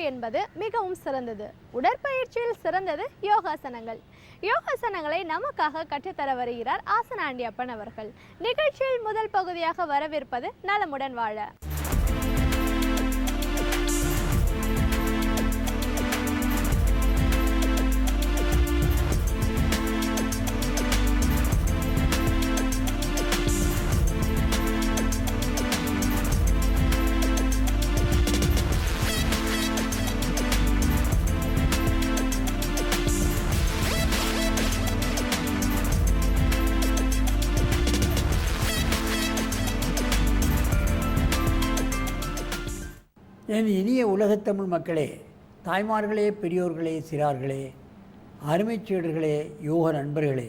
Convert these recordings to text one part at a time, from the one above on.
உடற்பயிற்சி என்பது மிகவும் சிறந்தது. உடற்பயிற்சியில் சிறந்தது யோகாசனங்கள். யோகாசனங்களை நமக்காக கற்றுத்தர வருகிறார் ஆசன ஆண்டியப்பன் அவர்கள். நிகழ்ச்சியில் முதல் பகுதியாக வரவிருப்பது நலமுடன் வாழ. என் இனிய உலகத்தமிழ் மக்களே, தாய்மார்களே, பெரியோர்களே, சிறார்களே, அருமைச் சீடர்களே, யோக நண்பர்களே,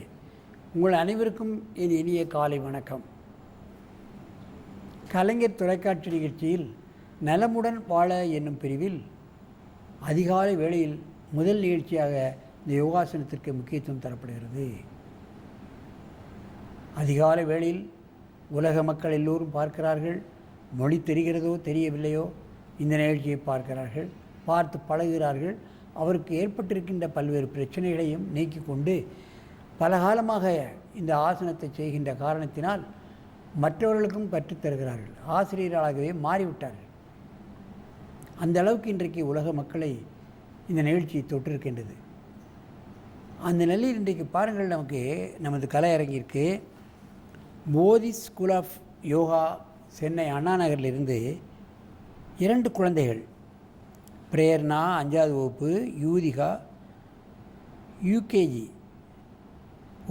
உங்கள் அனைவருக்கும் என் இனிய காலை வணக்கம். கலைஞர் தொலைக்காட்சி நிகழ்ச்சியில் நலமுடன் வாழ என்னும் பிரிவில் அதிகாலை வேளையில் முதல் நிகழ்ச்சியாக இந்த யோகாசனத்திற்கு முக்கியத்துவம் தரப்படுகிறது. அதிகாலை வேளையில் உலக மக்கள் எல்லோரும் பார்க்கிறார்கள். மொழி தெரிகிறதோ தெரியவில்லையோ இந்த நிகழ்ச்சியை பார்க்கிறார்கள், பார்த்து பழகுகிறார்கள். அவருக்கு ஏற்பட்டிருக்கின்ற பல்வேறு பிரச்சனைகளையும் நீக்கி கொண்டு பல காலமாக இந்த ஆசனத்தை செய்கின்ற காரணத்தினால் மற்றவர்களுக்கும் கற்றுத்தருகிறார்கள். ஆசிரியர்களாகவே மாறிவிட்டார்கள். அந்த அளவுக்கு இன்றைக்கு உலக மக்களை இந்த நிகழ்ச்சி தொற்றிருக்கின்றது. அந்த நிலையில் இன்றைக்கு பாருங்கள், நமக்கு நமது கலை அரங்கிற்கு மோதி ஸ்கூல் ஆஃப் யோகா சென்னை அண்ணா நகரிலிருந்து 2 குழந்தைகள், பிரேர்னா 5வது வகுப்பு, யூதிகா யூகேஜி,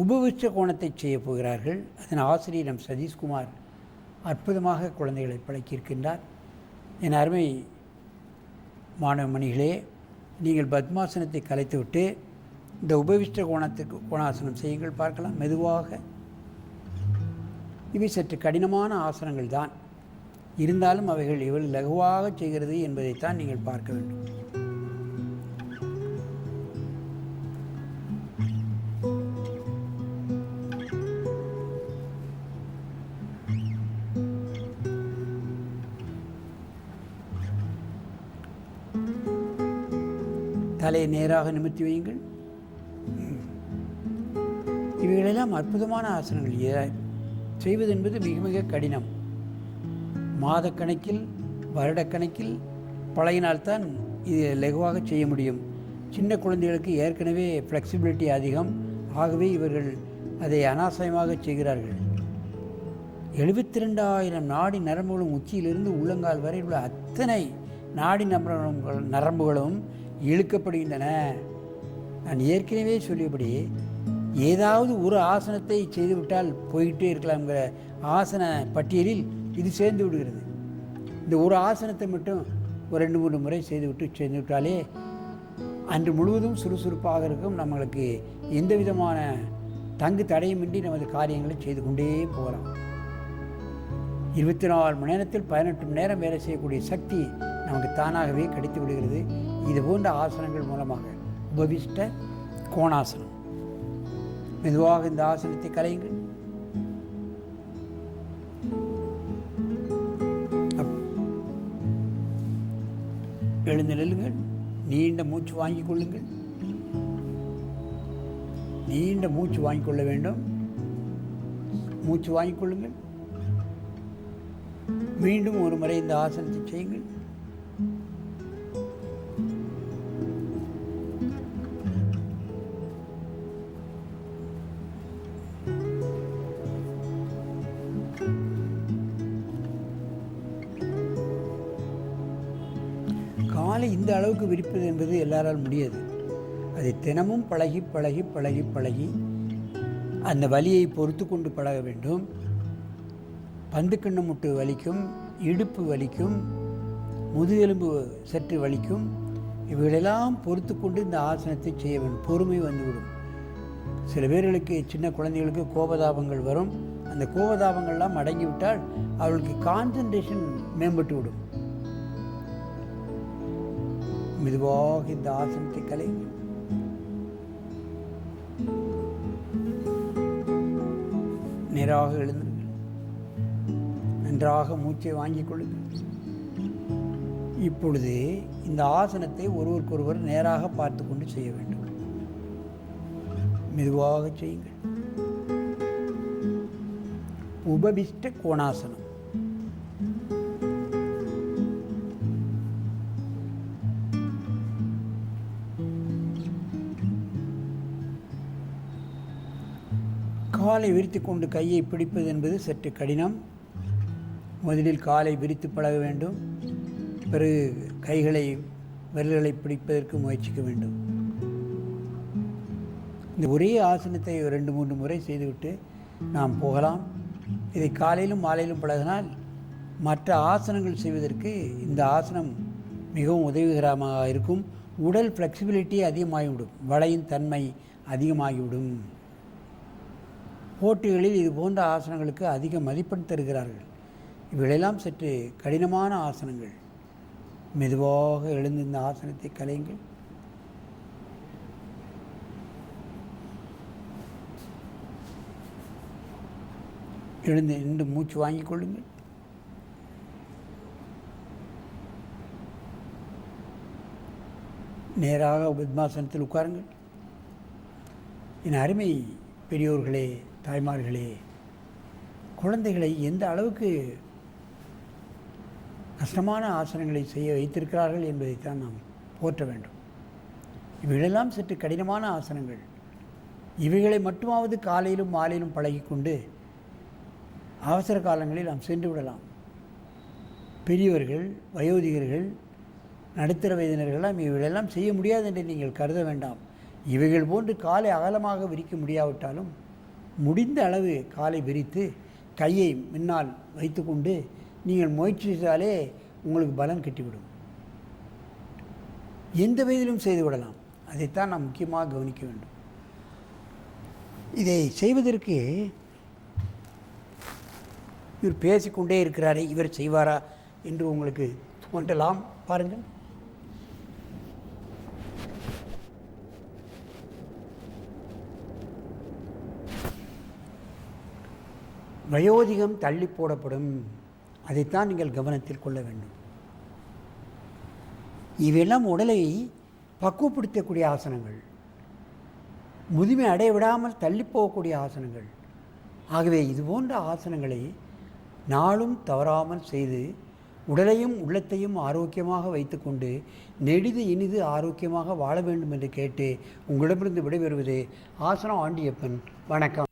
உபவிஷ்ட கோணத்தை செய்ய போகிறார்கள். அதன் ஆசிரியர் சதீஷ்குமார் அற்புதமாக குழந்தைகளை பழக்கியிருக்கின்றார். என் அருமை மாணவ மணிகளே, நீங்கள் பத்மாசனத்தை கலைத்துவிட்டு இந்த உபவிஷ்ட கோணாசனம் செய்யுங்கள், பார்க்கலாம். மெதுவாக. இவை சற்று கடினமான ஆசனங்கள் தான், இருந்தாலும் அவைகள் எவ்வளவு லகுவாக செய்கிறது என்பதைத்தான் நீங்கள் பார்க்க வேண்டும். தலையை நேராக நிமிர்த்தி வையுங்கள். இவைகளெல்லாம் அற்புதமான ஆசனங்கள். செய்வது என்பது மிக மிக கடினம். மாதக்கணக்கில் வருடக்கணக்கில் பழகினால்தான் இது லகுவாக செய்ய முடியும். சின்ன குழந்தைகளுக்கு ஏற்கனவே ஃப்ளெக்சிபிலிட்டி அதிகம். ஆகவே இவர்கள் அதை அனாவசியமாக செய்கிறார்கள். 72,000 நாடி நரம்புகளும் உச்சியிலிருந்து உள்ளங்கால் வரை உள்ள அத்தனை நாடி நரம்புகளும் இழுக்கப்படுகின்றன. நான் ஏற்கனவே சொல்லியபடி ஏதாவது ஒரு ஆசனத்தை செய்துவிட்டால் போயிட்டே இருக்கலாம்ங்கிற ஆசன பட்டியலில் இது சேர்ந்து விடுகிறது. இந்த ஒரு ஆசனத்தை மட்டும் ஒரு 2-3 முறை செய்து விட்டாலே அன்று முழுவதும் சுறுசுறுப்பாக இருக்கும். நம்மளுக்கு எந்த விதமான தங்கு தடையுமின்றி நமது காரியங்களை செய்து கொண்டே போகலாம். 24 மணி நேரத்தில் 18 மணி நேரம் வேலை செய்யக்கூடிய சக்தி நமக்கு தானாகவே கிடைத்து விடுகிறது. இது போன்ற ஆசனங்கள் மூலமாக. உபவிஷ்ட கோணாசனம். மெதுவாக இந்த ஆசனத்தை கலையுங்கள். எழுந்து நில்லுங்கள். நீண்ட மூச்சு வாங்கிக் கொள்ளுங்கள். நீண்ட மூச்சு வாங்கிக் கொள்ள வேண்டும். மூச்சு வாங்கிக் கொள்ளுங்கள். மீண்டும் ஒரு முறை இந்த ஆசனத்தை செய்யுங்கள். காலை இந்த அளவுக்கு விரிப்பது என்பது எல்லாரால் முடியாது. அதை தினமும் பழகி பழகி பழகி பழகி அந்த வலியை பொறுத்து கொண்டு பழக வேண்டும். பந்துக்கண்ணு முட்டு வலிக்கும், இடுப்பு வலிக்கும், முதுகெலும்பு சற்று வலிக்கும். இவைகளெல்லாம் பொறுத்து கொண்டு இந்த ஆசனத்தை செய்ய வேண்டும். பொறுமை வந்துவிடும். சில பேர்களுக்கு, சின்ன குழந்தைகளுக்கு கோபதாபங்கள் வரும். அந்த கோபதாபங்கள்லாம் அடங்கிவிட்டால் அவர்களுக்கு கான்சன்ட்ரேஷன் மேம்பட்டு விடும். மெதுவாக இந்த ஆசனத்தை கலையுங்கள். நேராக எழுந்துங்கள். நன்றாக மூச்சை வாங்கிக் கொள்ளுங்கள். இப்பொழுது இந்த ஆசனத்தை ஒருவருக்கொருவர் நேராக பார்த்து கொண்டு செய்ய வேண்டும். மெதுவாக செய்யுங்கள். உபபிஷ்ட கோணாசனம். காலை விரித்து கொண்டு கையை பிடிப்பது என்பது சற்று கடினம். முதலில் காலை விரித்து பழக வேண்டும். பிறகு விரல்களை பிடிப்பதற்கு முயற்சிக்க வேண்டும். இந்த ஒரே ஆசனத்தை 2-3 முறை செய்துவிட்டு நாம் போகலாம். இதை காலையிலும் மாலையிலும் பழகினால் மற்ற ஆசனங்கள் செய்வதற்கு இந்த ஆசனம் மிகவும் உதவிகரமாக இருக்கும். உடல் ஃப்ளெக்சிபிலிட்டி அதிகமாகிவிடும், வளையின் தன்மை அதிகமாகிவிடும். போட்டிகளில் இது போன்ற ஆசனங்களுக்கு அதிக மதிப்பெண் தருகிறார்கள். இவைகளெல்லாம் சற்று கடினமான ஆசனங்கள். மெதுவாக எழுந்து இந்த ஆசனத்தை கலையுங்கள். எழுந்து நின்று மூச்சு வாங்கிக் கொள்ளுங்கள். நேராக பத்மாசனத்தில் உட்காருங்கள். என் அருமை பெரியோர்களே, தாய்மார்களே, குழந்தைகளை எந்த அளவுக்கு கஷ்டமான ஆசனங்களை செய்ய வைத்திருக்கிறார்கள் என்பதைத்தான் நாம் போற்ற வேண்டும். இவைகளெல்லாம் சற்று கடினமான ஆசனங்கள். இவைகளை மட்டுமாவது காலையிலும் மாலையிலும் பழகிக்கொண்டு அவசர காலங்களில் நாம் சென்று விடலாம். பெரியவர்கள், வயோதிகர்கள், நடுத்தர வயதினர்களெல்லாம் இவைகளெல்லாம் செய்ய முடியாது என்று நீங்கள் கருத வேண்டாம். இவைகள் போன்று காலை அகலமாக விரிக்க முடியாவிட்டாலும் முடிந்த அளவு காலை விரித்து கையை முன்னால் வைத்துக்கொண்டு நீங்கள் முயற்சி செய்தாலே உங்களுக்கு பலம் கிட்டிவிடும். எந்த வயதிலும் செய்து விடலாம். அதைத்தான் நாம் முக்கியமாக கவனிக்க வேண்டும். இதை செய்வதற்கு இவர் பேசிக்கொண்டே இருக்கிறாரே, இவர் செய்வாரா என்று உங்களுக்கு தோன்றலாம். பாருங்கள். வயோதிகம் தள்ளி போடப்படும். அதைத்தான் நீங்கள் கவனத்தில் கொள்ள வேண்டும். இவையெல்லாம் உடலை பக்குவப்படுத்தக்கூடிய ஆசனங்கள், முதுமை அடைய விடாமல் தள்ளி போகக்கூடிய ஆசனங்கள். ஆகவே இது போன்ற ஆசனங்களை நாளும் தவறாமல் செய்து உடலையும் உள்ளத்தையும் ஆரோக்கியமாக வைத்துக்கொண்டு நெடிது இனிது ஆரோக்கியமாக வாழ வேண்டும் என்று கேட்டு உங்களிடமிருந்து விடைபெறுவது ஆசனம் ஆண்டியப்பன். வணக்கம்.